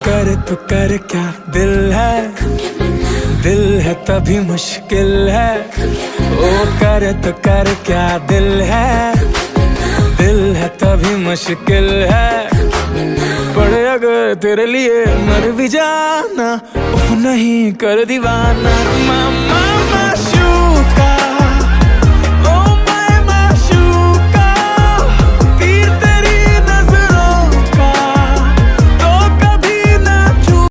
कर क्या दिल है तभी मुश्किल है। ओ कर तो कर क्या दिल है तभी मुश्किल है। पड़े अगर तेरे लिए मर भी जाना, उफ नहीं कर दीवाना।